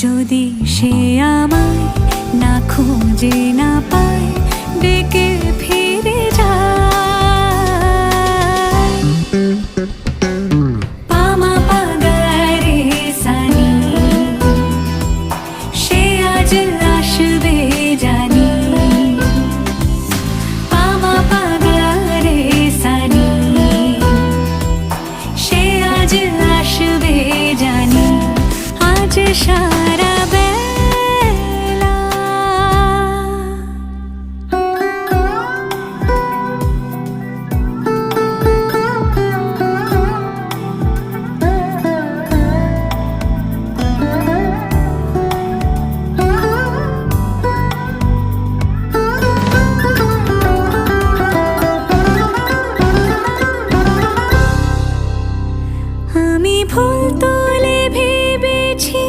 যদি সে আমায় না খুঁজে না পায়, ডেকে ফিরে যায়। পামা পাগারে সানি, সে আজ আসবে জানি। পামা পাগারে সানি, সে আজ আসবে জানি। আজ সারা বেলা আমি ফুল তুলে ভেবেছি